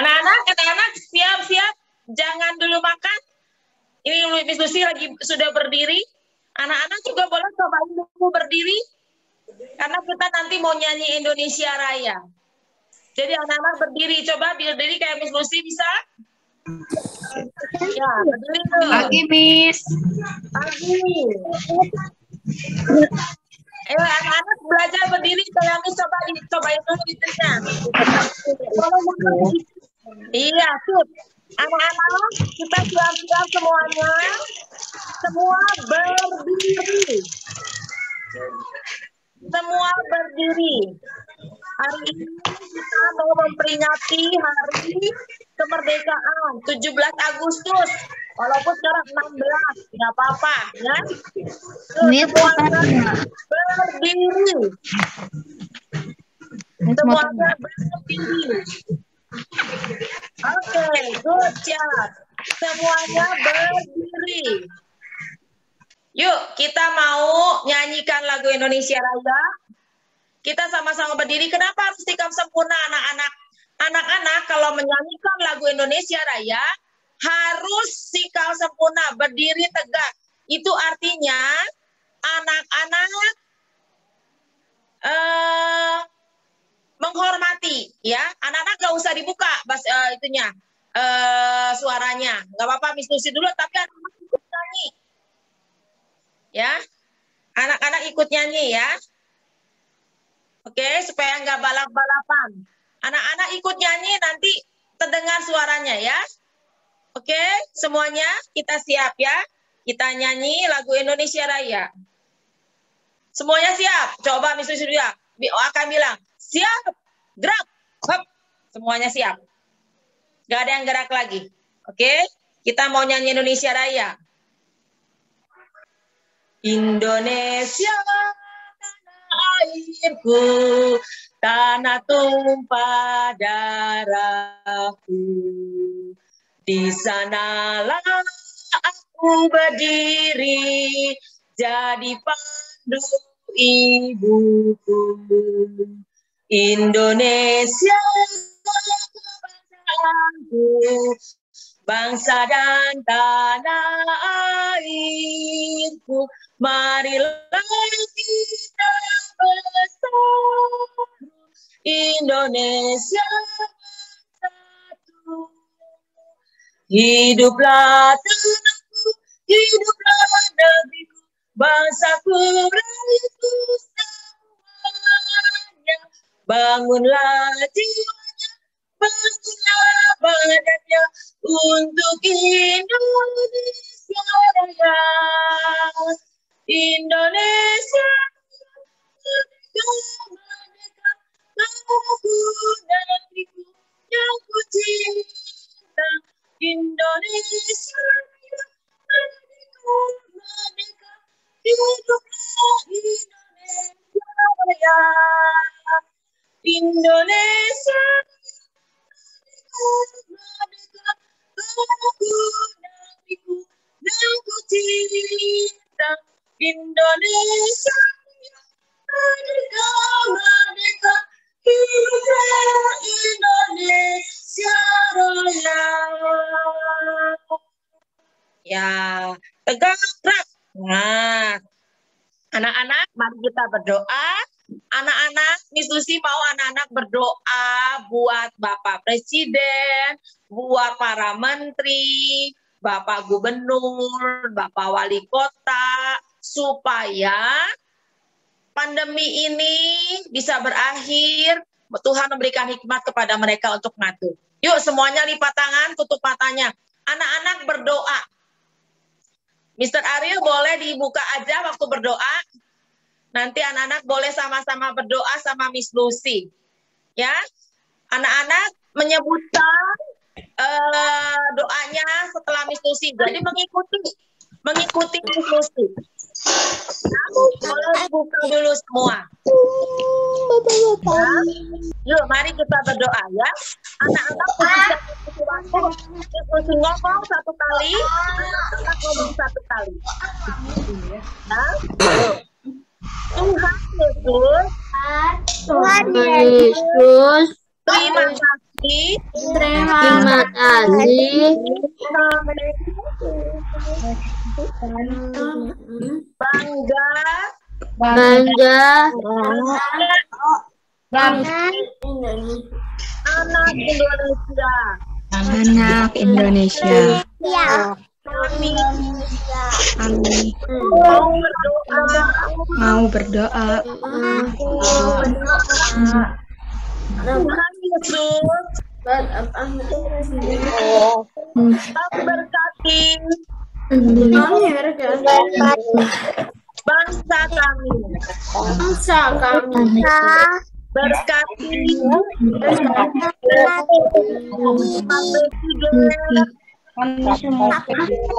Anak-anak, siap-siap. Jangan dulu makan. Ini Miss Lucy lagi sudah berdiri. Anak-anak juga boleh cobain dulu berdiri. Karena kita nanti mau nyanyi Indonesia Raya. Jadi anak-anak berdiri. Coba berdiri kayak Miss Lucy bisa? Ya, berdiri dulu. Pagi, Miss. Pagi. Ayo anak-anak belajar berdiri kayak Miss, cobain dulu istrinya. Iya, sip. Anak-anak, kita siap-siap semuanya. Semua berdiri. Semua berdiri. Hari ini kita mau memperingati hari kemerdekaan 17 Agustus. Walaupun sekarang 16, nggak apa-apa, ya. Semuanya berdiri. Semuanya berdiri. Oke, good job. Semuanya berdiri. Yuk, kita mau nyanyikan lagu Indonesia Raya. Kita sama-sama berdiri. Kenapa harus sikap sempurna, anak-anak? Anak-anak kalau menyanyikan lagu Indonesia Raya, harus sikap sempurna, berdiri tegak. Itu artinya anak-anak menghormati, ya. Anak-anak gak usah dibuka suaranya. Gak apa-apa Miss Lucy dulu, tapi anak-anak ikut nyanyi. Ya, anak-anak ikut nyanyi ya. Oke, supaya nggak balap-balapan. Anak-anak ikut nyanyi, nanti terdengar suaranya ya. Oke, semuanya kita siap ya. Kita nyanyi lagu Indonesia Raya. Semuanya siap? Coba Miss Lucy akan bilang, siap, gerak, hop. Semuanya siap. Gak ada yang gerak lagi. Oke, kita mau nyanyi Indonesia Raya. Indonesia, tanah airku, tanah tumpah darahku. Di sanalah aku berdiri, jadi pandu ibuku. Indonesia, bangsaku, bangsa dan tanah airku. Marilah kita bersatu, Indonesia satu. Hiduplah tanahku, hiduplah negeriku, bangsaku, rakyatku semuanya. Bangunlah jiwanya, bangunlah badannya untuk Indonesia Raya. Indonesia merdeka, tanahku negeriku yang ku cinta. Indonesia negeriku merdeka, hiduplah Indonesia Raya. Indonesia merdeka, tanahku negeriku yang ku cinta. Indonesia merdeka, merdeka, hiduplah Indonesia Raya. Ya, tegak gerak. Nah, anak-anak, mari kita berdoa. Anak-anak, Miss Lucy mau anak-anak berdoa buat Bapak Presiden, buat para menteri, Bapak Gubernur, Bapak Wali Kota, supaya pandemi ini bisa berakhir. Tuhan memberikan hikmat kepada mereka untuk ngatur. Yuk semuanya lipat tangan, tutup matanya. Anak-anak berdoa. Mr. Ariel boleh dibuka aja waktu berdoa. Nanti anak-anak boleh sama-sama berdoa sama Miss Lucy. Ya, anak-anak menyebutkan doanya setelah Miss Lucy. Jadi mengikuti Miss Lucy. Kamu boleh dibuka dulu semua. Ya. Yuk, mari kita berdoa ya. Anak-anak Miss Lucy ngomong satu kali, anak-anak ngomong satu kali. Nah, Tuhan Yesus, Tuhan Yesus, terima kasih kasih. Terima kasih. Bangga. Bangga. Anak Indonesia. Anak Indonesia. Kami Mau berdoa. Tuhan Yesus memberkati bangsa kami. Berkati Pak Presiden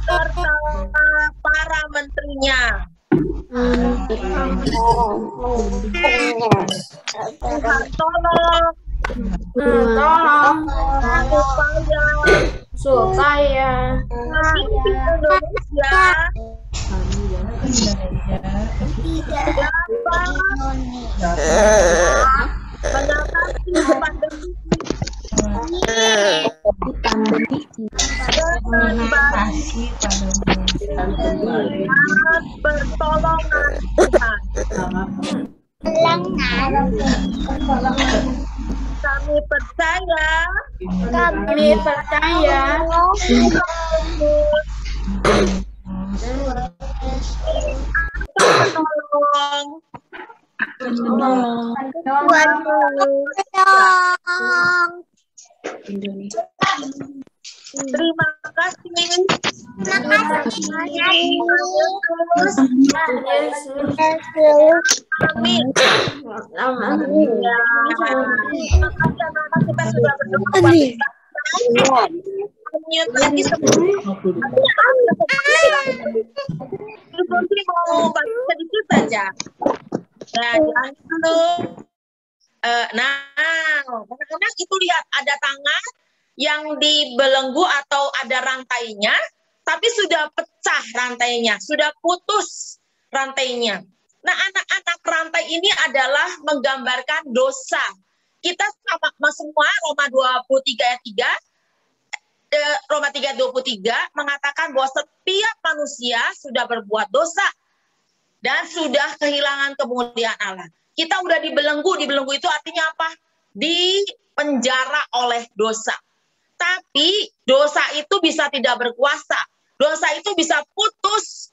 serta para menterinya. Tuhan tolong supaya Indonesia mengatasi pandemi pertolongan Tuhan. Kami percaya terima kasih. Amin. Kita sudah berdoa. Lagi mau bagi sedikit saja. Nah, jangan dulu. Anak-anak itu lihat ada tangan yang dibelenggu atau ada rantainya, tapi sudah pecah rantainya, sudah putus rantainya. Nah, anak-anak rantai ini adalah menggambarkan dosa. Kita sama semua Roma 23 ayat 3, Roma 3:23 mengatakan bahwa setiap manusia sudah berbuat dosa dan sudah kehilangan kemuliaan Allah. Kita udah dibelenggu itu artinya apa? Dipenjara oleh dosa. Tapi dosa itu bisa tidak berkuasa. Dosa itu bisa putus,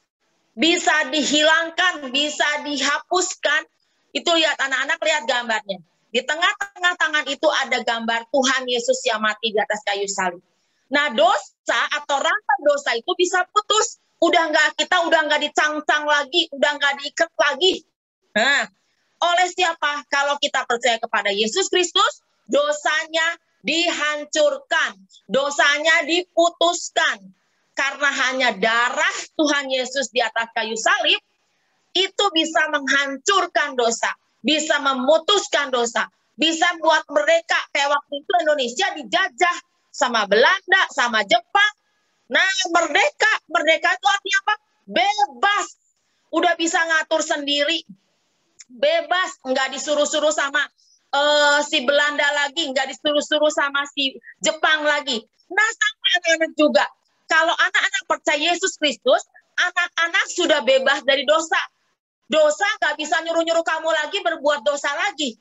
bisa dihilangkan, bisa dihapuskan. Itu lihat anak-anak, lihat gambarnya. Di tengah-tengah tangan itu ada gambar Tuhan Yesus yang mati di atas kayu salib. Nah, dosa atau rantai dosa itu bisa putus. Kita udah nggak dicangcang lagi, udah nggak diikat lagi. Nah, oleh siapa? Kalau kita percaya kepada Yesus Kristus, dosanya dihancurkan, dosanya diputuskan. Karena hanya darah Tuhan Yesus di atas kayu salib, itu bisa menghancurkan dosa, bisa memutuskan dosa, bisa buat mereka, kayak waktu itu Indonesia dijajah sama Belanda, sama Jepang. Nah, merdeka itu artinya apa? Bebas, udah bisa ngatur sendiri, bebas, nggak disuruh-suruh sama si Belanda lagi, nggak disuruh-suruh sama si Jepang lagi. Nah, sama anak-anak juga. Kalau anak-anak percaya Yesus Kristus, anak-anak sudah bebas dari dosa. Dosa nggak bisa nyuruh-nyuruh kamu lagi berbuat dosa lagi.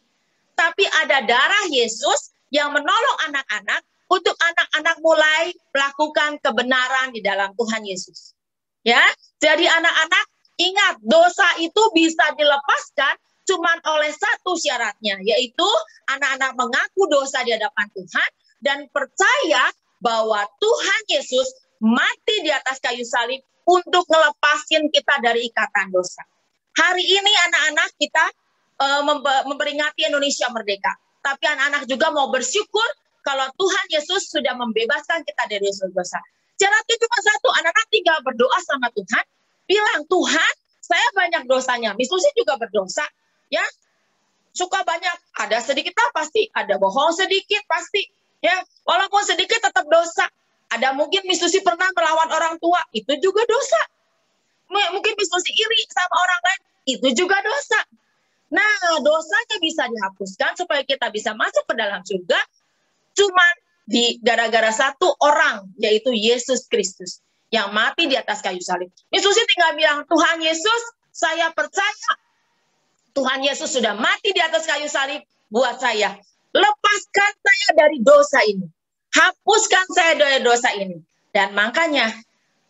Tapi ada darah Yesus yang menolong anak-anak untuk anak-anak mulai melakukan kebenaran di dalam Tuhan Yesus. Ya, jadi anak-anak ingat, dosa itu bisa dilepaskan cuman oleh satu syaratnya, yaitu anak-anak mengaku dosa di hadapan Tuhan dan percaya bahwa Tuhan Yesus mati di atas kayu salib untuk ngelepasin kita dari ikatan dosa. Hari ini anak-anak kita memperingati Indonesia merdeka, tapi anak-anak juga mau bersyukur kalau Tuhan Yesus sudah membebaskan kita dari dosa. Syaratnya cuma satu, anak-anak tinggal berdoa sama Tuhan, bilang, Tuhan, saya banyak dosanya. Miss Lucy juga berdosa, ya. Suka banyak, ada sedikit lah pasti, ada bohong sedikit pasti, ya. Walaupun sedikit tetap dosa. Ada mungkin Miss Lucy pernah melawan orang tua, itu juga dosa. Mungkin Miss Lucy iri sama orang lain, itu juga dosa. Nah, dosanya bisa dihapuskan supaya kita bisa masuk ke dalam surga cuma gara-gara satu orang, yaitu Yesus Kristus yang mati di atas kayu salib. Miss Susi tinggal bilang, Tuhan Yesus, saya percaya Tuhan Yesus sudah mati di atas kayu salib buat saya. Lepaskan saya dari dosa ini. Hapuskan saya dari dosa ini. Dan makanya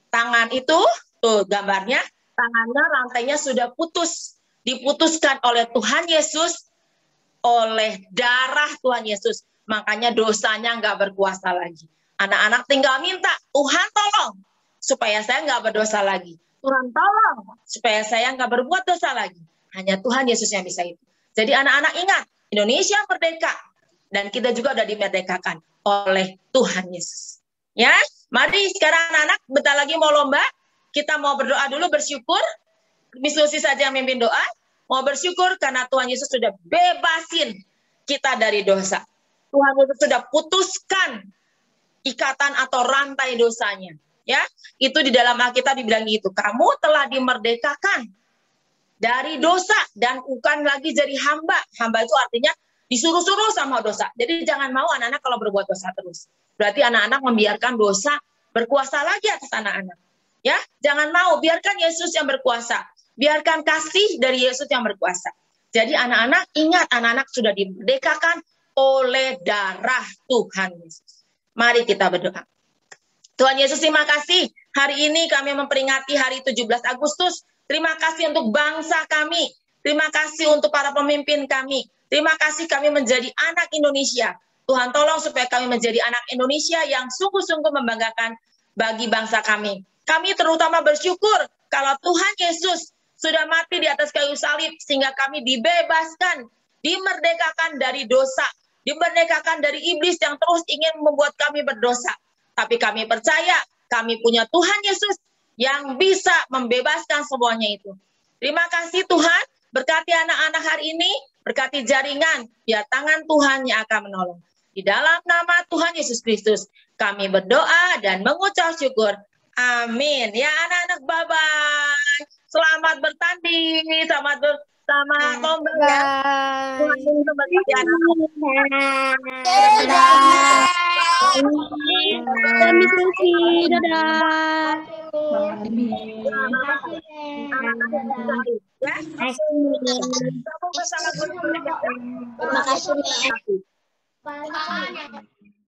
tangan itu, tuh gambarnya, tangannya rantainya sudah putus. Diputuskan oleh Tuhan Yesus, oleh darah Tuhan Yesus. Makanya dosanya nggak berkuasa lagi. Anak-anak tinggal minta, Tuhan tolong supaya saya nggak berdosa lagi. Tuhan tolong supaya saya nggak berbuat dosa lagi. Hanya Tuhan Yesus yang bisa itu. Jadi anak-anak ingat, Indonesia merdeka. Dan kita juga sudah dimerdekakan oleh Tuhan Yesus. Ya, mari sekarang anak-anak bentar lagi mau lomba. Kita mau berdoa dulu, bersyukur. Miss Lucy saja yang mimpin doa. Mau bersyukur karena Tuhan Yesus sudah bebasin kita dari dosa. Tuhan Yesus sudah putuskan ikatan atau rantai dosanya. Ya, itu di dalam Alkitab dibilang gitu. Kamu telah dimerdekakan dari dosa dan bukan lagi jadi hamba. Hamba itu artinya disuruh-suruh sama dosa. Jadi jangan mau anak-anak kalau berbuat dosa terus. Berarti anak-anak membiarkan dosa berkuasa lagi atas anak-anak. Ya, jangan mau, biarkan Yesus yang berkuasa. Biarkan kasih dari Yesus yang berkuasa. Jadi anak-anak ingat, anak-anak sudah dimerdekakan oleh darah Tuhan Yesus. Mari kita berdoa. Tuhan Yesus, terima kasih. Hari ini kami memperingati hari 17 Agustus. Terima kasih untuk bangsa kami. Terima kasih untuk para pemimpin kami. Terima kasih kami menjadi anak Indonesia. Tuhan tolong supaya kami menjadi anak Indonesia yang sungguh-sungguh membanggakan bagi bangsa kami. Kami terutama bersyukur kalau Tuhan Yesus sudah mati di atas kayu salib sehingga kami dibebaskan, dimerdekakan dari dosa, dimerdekakan dari iblis yang terus ingin membuat kami berdosa. Tapi kami percaya kami punya Tuhan Yesus yang bisa membebaskan semuanya itu. Terima kasih Tuhan, berkati anak-anak hari ini, berkati jaringan, biar tangan Tuhan yang akan menolong. Di dalam nama Tuhan Yesus Kristus, kami berdoa dan mengucap syukur. Amin. Ya anak-anak, bye-bye. Selamat bertanding, selamat lomba ya. Tuhan memberkati anak-anak. Terima kasih.